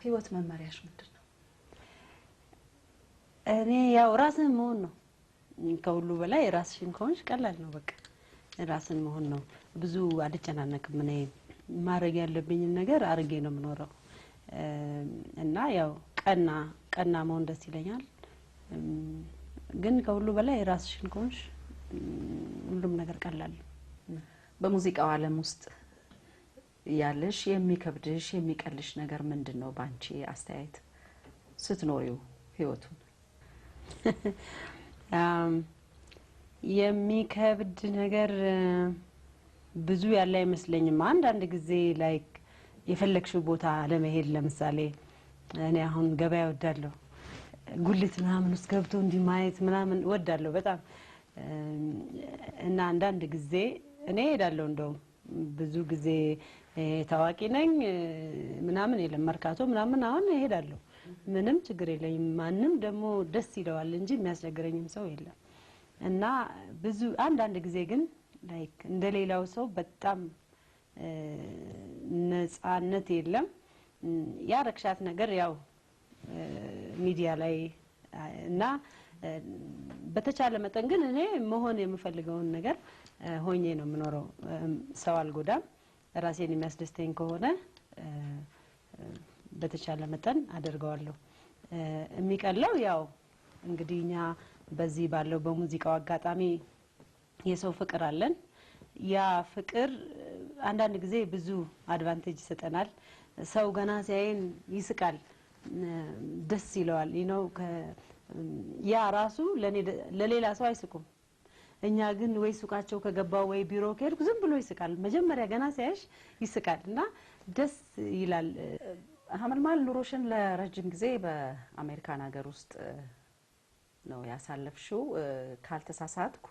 ህይወት መመሪያሽ ምንድነው? እኔ ያው ራስን መሆን ነው ከሁሉ በላይ ራስሽን ከሆንሽ ቀላል ነው በቃ ራስን መሆን ነው ብዙ አልጨናነቅም እኔ ማድረግ ያለብኝ ነገር አርጌ ነው የምኖረው እና ያው ቀና መሆን ደስ ይለኛል ግን ከሁሉ በላይ ራስሽን ከሆንሽ ሁሉም ነገር ቀላል ነው በሙዚቃው ዓለም ውስጥ ያለሽ የሚከብድሽ የሚቀልሽ ነገር ምንድነው ባንቺ አስተያየት ስትኖሪው ህይወቱን የሚከብድ ነገር ብዙ ያለ አይመስለኝም አንድ ጊዜ ላይክ የፈለክሽው ቦታ ለመሄድ ለምሳሌ እኔ አሁን ገበያ ወዳለሁ ጉልት ምናምን ውስጥ ገብቶ እንዲማየት ምናምን ወዳለሁ በጣም እና አንድ ጊዜ እኔ ሄዳለሁ እንደው ብዙ ጊዜ ታዋቂ ነኝ ምናምን የለም መርካቶ ምናምን አሁን ሄዳለሁ ምንም ችግር የለኝም ማንንም ደግሞ ደስ ይለዋል እንጂ የሚያስቸግረኝም ሰው የለም እና ብዙ አንድ ጊዜ ግን ላይክ እንደሌላው ሰው በጣም ነፃነት የለም ያረክሻት ነገር ያው ሚዲያ ላይ እና በተቻለ መጠን ግን እኔ መሆን የምፈልገውን ነገር ሆኜ ነው የምኖረው ሰው አልጎዳም ራሴን የሚያስደስተኝ ከሆነ በተቻለ መጠን አደርጋለሁ የሚቀለው ያው እንግዲህኛ በዚህ ባለው በሙዚቃው አጋጣሚ የሰው ፍቅር አለን ያ ፍቅር አንድ ጊዜ ብዙ አድቫንቴጅ ይሰጠናል ሰው ገና ሲያየን ይስቃል ደስ ይለዋል ያ ራሱ ለሌላ ሰው አይስቁም እኛ ግን ወይ ሱቃቸው ከገባው ወይ ቢሮ ከሄድኩ ዝም ብሎ ይስቃል መጀመሪያ ገና ሲያይሽ ይስቃልና ደስ ይላል ሀመልማል ኑሮሽን ለረጅም ጊዜ በአሜሪካን ሀገር ውስጥ ነው ያሳለፍሽው ካልተሳሳትኩ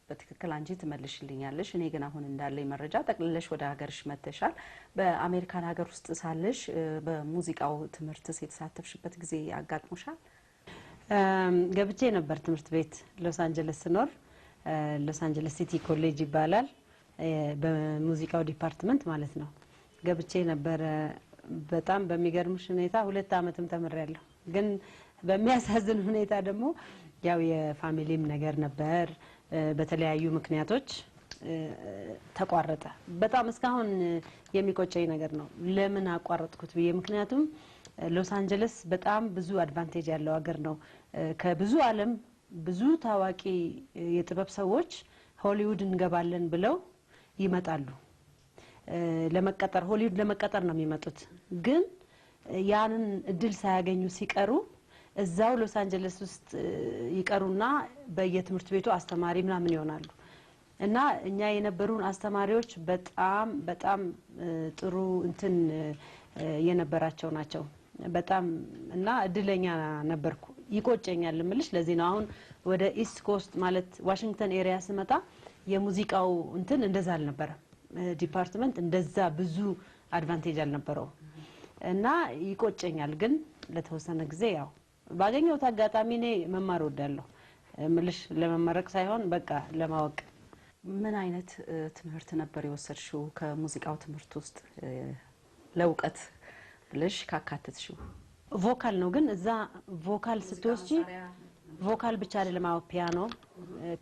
በትክክል አንጂ ትመልሽልኛለሽ እኔ ግን አሁን እንዳለኝ መረጃ ጠቅልለሽ ወደ ሀገርሽ መተሻል በአሜሪካን ሀገር ውስጥ ሳለሽ በሙዚቃው ትምህርት የተሳተፍሽበት ጊዜ ያጋጥሞሻል ገብቼ ነበር ትምህርት ቤት ሎስ አንጀለስ ኖር ሎስ አንጀለስ ሲቲ ኮሌጅ ይባላል በሙዚቃው ዲፓርትመንት ማለት ነው ገብቼ ነበር በጣም በሚገርምሽ ሁኔታ 2 አመትም ተመረያለሁ ግን በሚያሳዝን ሁኔታ ደግሞ ያው የፋሚሊም ነገር ነበር በተለያዩ ምክንያቶች ተቋረጠ በጣም እስካሁን የሚቆጨኝ ነገር ነው ለምን አቋረጥኩት ብዬ ምክንያቱም ሎስ አንጀለስ በጣም ብዙ አድቫንቴጅ ያለው ሀገር ነው ከብዙ ዓለም ብዙ ታዋቂ የጥበብ ሰዎች ሆሊውድ እንገባለን ብለው ይመጣሉ ለመቀጠር ሆሊውድ ለመቀጠር ነው የሚመጡት ግን ያንን እድል ሳያገኙ ሲቀሩ እዛው ሎስ አንጀለስ ውስጥ ይቀሩና በየትምህርት ቤቱ አስተማሪ ምናምን ይሆናሉ እና እኛ የነበሩን አስተማሪዎች በጣም ጥሩ እንትን የነበራቸው ናቸው በጣም እና እድለኛ ነበርኩ ይቆጨኛል ምልሽ ለዚህ ነው አሁን ወደ ኢስት ኮስት ማለት ዋሽንግተን ኤሪያ ስመጣ የሙዚቃው እንትን እንደዛ አልነበረ ዲፓርትመንት እንደዛ ብዙ አድቫንቴጅ አልነበረው እና ይቆጨኛል ግን ለተወሰነ ጊዜ ያው ባገኘው ታጋጣሚ እኔ መማር ወዳለሁ ምልሽ ለመመረቅ ሳይሆን በቃ ለማወቅ ምን አይነት ትምህርት ነበር የወሰድሽው ከሙዚቃው ትምህርት ውስጥ ለውቀት ብለሽ ካካተትሽው ቮካል ነው ግን እዛ ቮካል ስትወስጂ ቮካል ብቻ አይደለም አው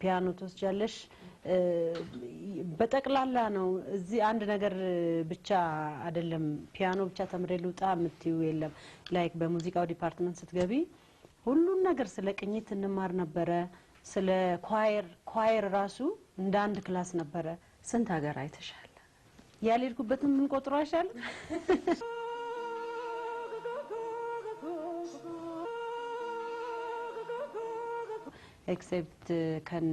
ፒያኖ ትወስጃለሽ በጠቅላላ ነው እዚህ አንድ ነገር ብቻ አይደለም ፒያኖ ብቻ ተምሬ ልውጣ ምትዩ የለም ላይክ በሙዚቃው ዲፓርትመንት ስትገቢ ሁሉን ነገር ስለ ቅኝት እንማር ነበረ ስለ ኳየር ራሱ እንደ አንድ ክላስ ነበረ ስንት ሀገር አይተሻል ያልሄድኩበትም ምን ቆጥሮ አይሻል ኤክሴፕት ከን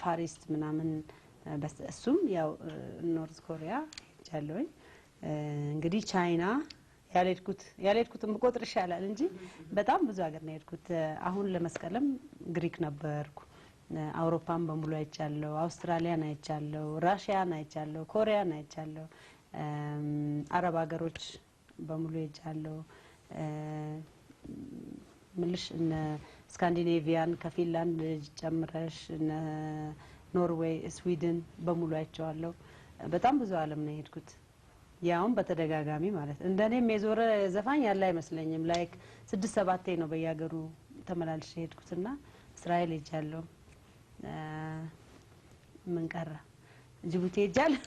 ፋሪስት ምናምን በእሱም ያው ኖርዝ ኮሪያ ሄጃለሁኝ እንግዲህ ቻይና ያልሄድኩትም ቁጥር ይሻላል እንጂ በጣም ብዙ ሀገር ነው የሄድኩት አሁን ለመስቀልም ግሪክ ነበርኩ አውሮፓን በሙሉ አይቻለሁ አውስትራሊያን አይቻለሁ ራሺያን አይቻለሁ ኮሪያን አይቻለሁ አረብ ሀገሮች በሙሉ አይቻለሁ ምልሽ እነ ስካንዲኔቪያን ከፊንላንድ ጨምረሽ እነ ኖርዌይ ስዊድን በሙሉ አይቻለሁ በጣም ብዙ ዓለም ነው የሄድኩት ያውም በተደጋጋሚ ማለት እንደኔም የዞረ ዘፋኝ ያለ አይመስለኝም። ላይክ 6-7 ነው በየሀገሩ ተመላልሼ ሄድኩትና እስራኤል ሄጃለሁ። ምን ቀረ ጅቡቲ ሄጃለሁ።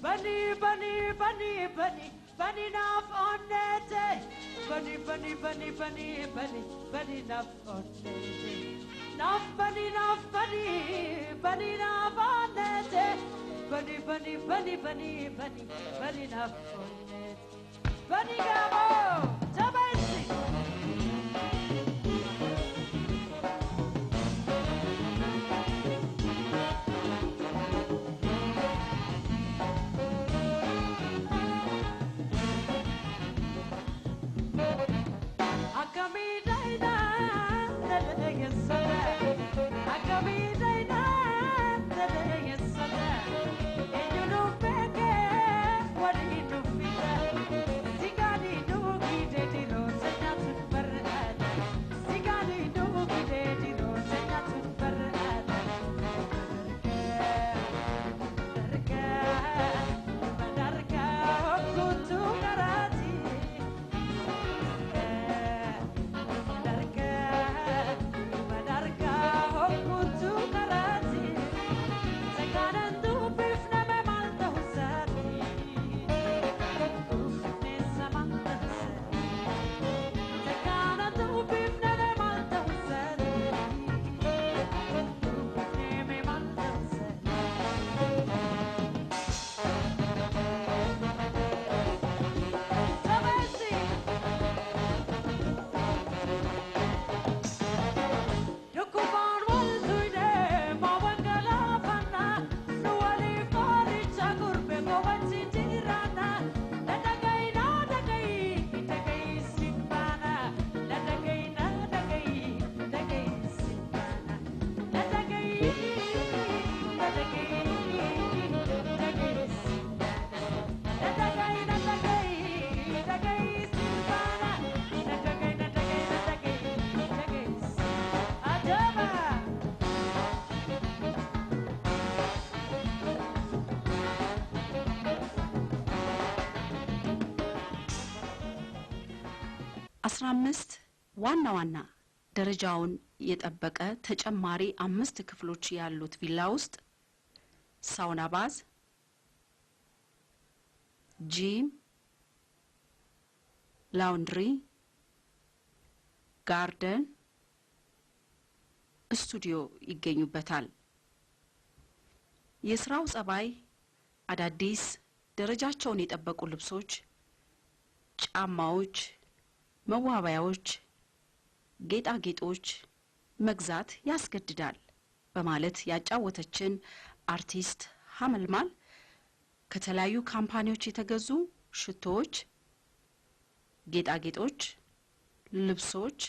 Bunny, bunny, bunny, bunny, bunny enough on that day. Bunny, bunny, bunny, bunny, bunny, bunny enough on that day. Enough bunny, enough bunny, bunny enough on that day. Bunny, bunny, bunny, bunny, bunny, bunny enough on that. Bunny gamo, Jabasi. አምስት ዋና ዋና ደረጃውን የጠበቀ ተጨማሪ 5 ክፍሎች ያሉት ቪላ ውስጥ ሳውና ባዝ፣ ጂም፣ ላውንድሪ፣ ጋርደን፣ ስቱዲዮ ይገኙበታል። የስራው ጸባይ አዳዲስ ደረጃቸውን የጠበቁ ልብሶች፣ ጫማዎች፣ መዋቢያዎች፣ ጌጣጌጦች መግዛት ያስገድዳል በማለት ያጫወተችን አርቲስት ሀመልማል ከተለያዩ ካምፓኒዎች የተገዙ ሽቶዎች፣ ጌጣጌጦች፣ ልብሶች፣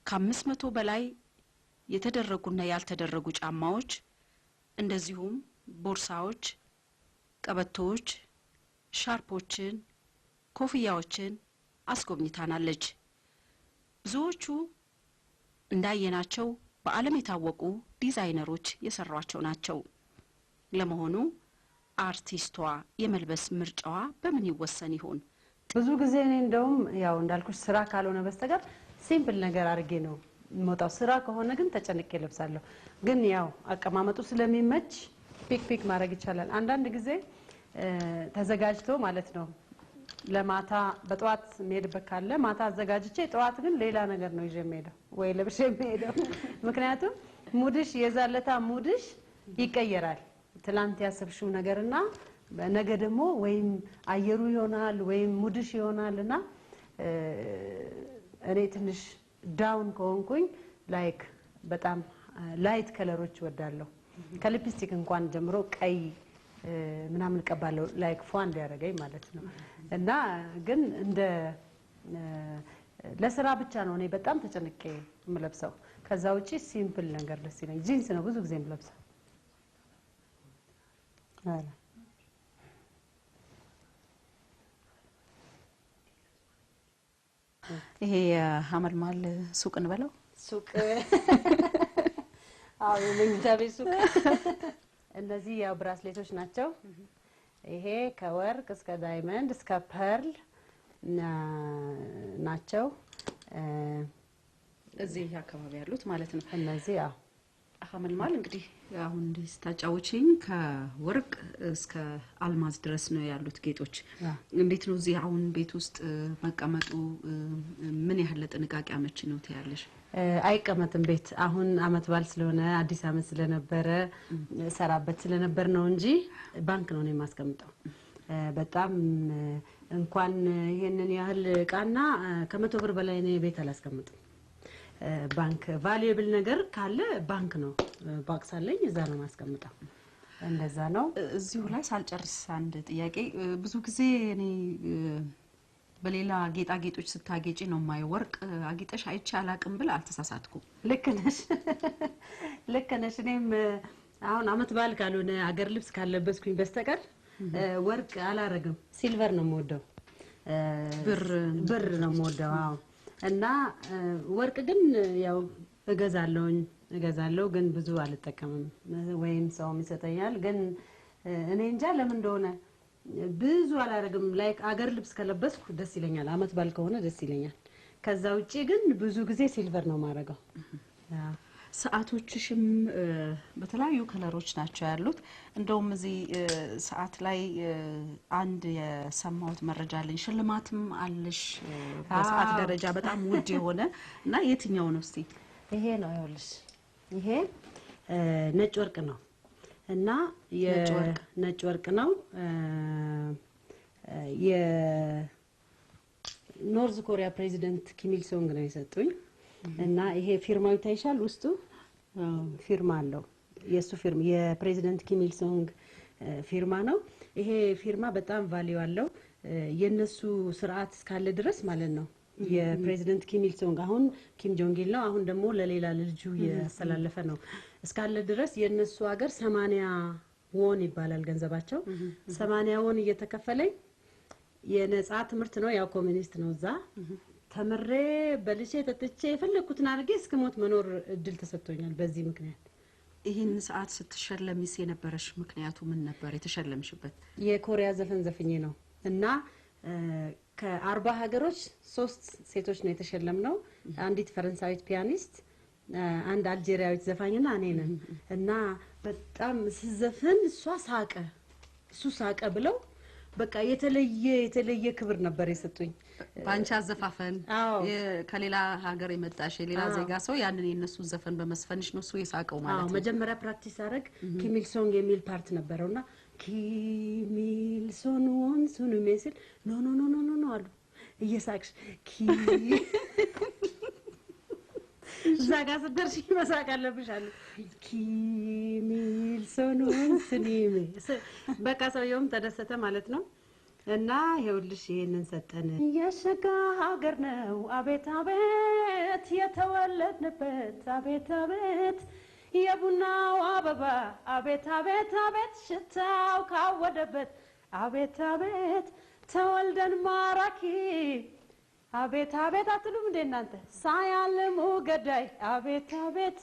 ከ500 በላይ የተደረጉና ያልተደረጉ ጫማዎች፣ እንደዚሁም ቦርሳዎች፣ ቀበቶዎች፣ ሻርፖችን፣ ኮፍያዎችን አስጎብኝታናለች። ብዙዎቹ እንዳየናቸው በዓለም የታወቁ ዲዛይነሮች የሰሯቸው ናቸው። ለመሆኑ አርቲስቷ የመልበስ ምርጫዋ በምን ይወሰን ይሆን? ብዙ ጊዜ እኔ እንደውም ያው እንዳልኩሽ ስራ ካልሆነ በስተቀር ሲምፕል ነገር አድርጌ ነው የምወጣው። ስራ ከሆነ ግን ተጨንቄ ለብሳለሁ። ግን ያው አቀማመጡ ስለሚመች ፒክ ማድረግ ይቻላል። አንዳንድ ጊዜ ተዘጋጅቶ ማለት ነው ለማታ በጠዋት መሄድበት ካለ ማታ አዘጋጅቼ ጠዋት ግን ሌላ ነገር ነው ይዤ የምሄደው ወይ ለብሼ የምሄደው። ምክንያቱም ሙድሽ የዛለታ ሙድሽ ይቀየራል። ትላንት ያሰብሽው ነገርና ነገ ደግሞ ወይም አየሩ ይሆናል ወይም ሙድሽ ይሆናልና እኔ ትንሽ ዳውን ከሆንኩኝ ላይክ በጣም ላይት ከለሮች ወዳለሁ። ከሊፕስቲክ እንኳን ጀምሮ ቀይ ምናምን ቀባለው ላይክ ፏን ሊያደርገኝ ማለት ነው። እና ግን እንደ ለስራ ብቻ ነው እኔ በጣም ተጨንቄ የምለብሰው። ከዛ ውጪ ሲምፕል ነገር ደስ ይለኛል። ጂንስ ነው ብዙ ጊዜ የምለብሰው። ይሄ የሐመልማል ሱቅ እንበለው ሱቅ አዎ የመኝታ ቤት ሱቅ። እነዚህ ያው ብራስሌቶች ናቸው። ይሄ ከወርቅ እስከ ዳይመንድ እስከ ፐርል ናቸው። እዚህ አካባቢ ያሉት ማለት ነው። እነዚህ ያው ሐመልማል እንግዲህ አሁን ስታጫውቺኝ ከወርቅ እስከ አልማዝ ድረስ ነው ያሉት ጌጦች። እንዴት ነው እዚህ አሁን ቤት ውስጥ መቀመጡ ምን ያህል ለጥንቃቄ አመቺ ነው ትያለሽ? አይቀመጥም ቤት። አሁን አመት በዓል ስለሆነ አዲስ አመት ስለነበረ ሰራበት ስለነበር ነው እንጂ ባንክ ነው የማስቀምጠው። በጣም እንኳን ይሄንን ያህል እቃና ከ100 ብር በላይ ነው ቤት አላስቀምጥም። ባንክ ቫልዩብል ነገር ካለ ባንክ ነው ባክስ አለኝ እዛ ነው ማስቀምጠው። እንደዛ ነው። እዚሁ ላይ ሳልጨርስ አንድ ጥያቄ። ብዙ ጊዜ እኔ በሌላ ጌጣጌጦች ስታጌጪ ነው የማየው። ወርቅ አጊጠሽ አይቼ አላቅም ብል አልተሳሳትኩም? ልክ ነሽ ልክ ነሽ። እኔም አሁን አመት በዓል ካልሆነ አገር ልብስ ካለበስኩኝ በስተቀር ወርቅ አላረግም። ሲልቨር ነው የምወደው፣ ብር ነው የምወደው። አዎ። እና ወርቅ ግን ያው እገዛለሁ ግን ብዙ አልጠቀምም። ወይም ሰውም ይሰጠኛል ግን እኔ እንጃ ለምን እንደሆነ ብዙ አላረግም። ላይክ አገር ልብስ ከለበስኩ ደስ ይለኛል፣ አመት በዓል ከሆነ ደስ ይለኛል። ከዛ ውጪ ግን ብዙ ጊዜ ሲልቨር ነው ማረጋው። ሰዓቶችሽም በተለያዩ ከለሮች ናቸው ያሉት። እንደውም እዚህ ሰዓት ላይ አንድ የሰማሁት መረጃ አለኝ፣ ሽልማትም አለሽ በሰዓት ደረጃ በጣም ውድ የሆነ እና የትኛው ነው እስቲ? ይሄ ነው ይኸውልሽ፣ ይሄ ነጭ ወርቅ ነው እና ነጭ ወርቅ ነው። የኖርዝ ኮሪያ ፕሬዚደንት ኪም ኢል ሶንግ ነው የሰጡኝ እና ይሄ ፊርማው ይታይሻል፣ ውስጡ ፊርማ አለው። የሱ ፊርማ የፕሬዚደንት ኪም ኢል ሶንግ ፊርማ ነው። ይሄ ፊርማ በጣም ቫልዩ አለው። የነሱ ስርዓት እስካለ ድረስ ማለት ነው። የፕሬዚደንት ኪም ኢል ሶንግ አሁን ኪም ጆንግ ኢል ነው፣ አሁን ደግሞ ለሌላ ልጁ ያስተላለፈ ነው። እስካለ ድረስ የነሱ ሀገር 80 ወን ይባላል ገንዘባቸው። 80 ወን እየተከፈለኝ የነጻ ትምህርት ነው፣ ያው ኮሚኒስት ነው እዛ ተምሬ በልቼ ተጥቼ የፈለኩትን አድርጌ እስከሞት መኖር እድል ተሰጥቶኛል በዚህ ምክንያት። ይህን ሰዓት ስትሸለሚስ የነበረሽ ምክንያቱ ምን ነበር? የተሸለምሽበት? የኮሪያ ዘፈን ዘፍኜ ነው እና ከ40 ሀገሮች 3 ሴቶች ነው የተሸለምነው። አንዲት ፈረንሳዊት ፒያኒስት፣ አንድ አልጄሪያዊት ዘፋኝና እኔ ነን እና በጣም ስዘፍን እሱ ሳቀ ብለው በቃ የተለየ ክብር ነበር የሰጡኝ። ባንቻ ዘፋፈን ከሌላ ሀገር የመጣሽ የሌላ ዜጋ ሰው ያንን የነሱ ዘፈን በመስፈንሽ ነው እሱ የሳቀው ማለት ነው። መጀመሪያ ፕራክቲስ አደረግ ኪም ኢል ሶንግ የሚል ፓርት ነበረውና ኪም ኢል ሶን ወን ሱን የሚል ኖ አሉ እየሳቅሽ እዛ ጋር ስትደርሺ መሳቅ አለብሽ አሉ። ኪም ኢል ሶን ወን ሱን በቃ ሰውየውም ተደሰተ ማለት ነው። እና ይኸውልሽ ይሄንን ሰጠን። የሸጋ ሀገር ነው አቤት አቤት የተወለድንበት አቤት አቤት የቡናው አበባ አቤት አቤት አቤት ሽታው ካወደበት አቤት አቤት ተወልደን ማራኪ አቤት አቤት አትሉም እንዴ እናንተ? ሳያልሙ ገዳይ አቤት አቤት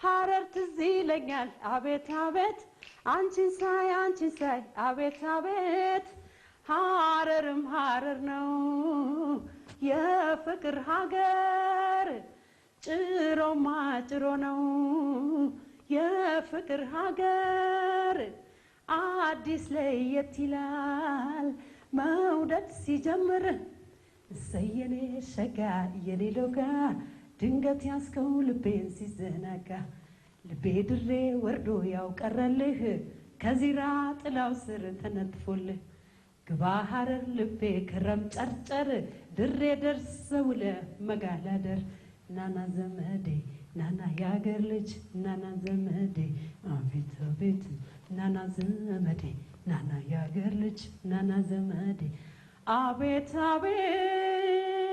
ሀረር ትዝ ይለኛል አቤት አቤት አንቺን ሳይ አቤት አቤት ሀረርም ሀረር ነው የፍቅር ሀገር ጭሮማ ጭሮ ነው የፍቅር ሀገር አዲስ ለየት ይላል መውደድ ሲጀምር ሰየኔ ሸጋ የኔ ሎጋ ድንገት ያስከው ልቤን ሲዘናጋ ልቤ ድሬ ወርዶ ያው ቀረልህ ከዚራ ጥላው ስር ተነጥፎልህ ግባ ሀረር ልቤ ከረም ጨርጨር ድሬ ደርሰው ለመጋላደር ናና ዘመዴ ናና ያገር ልጅ ናና ዘመዴ አቤት አቤት ናና ዘመዴ ናና ያገር ልጅ ናና ዘመዴ አቤት አቤት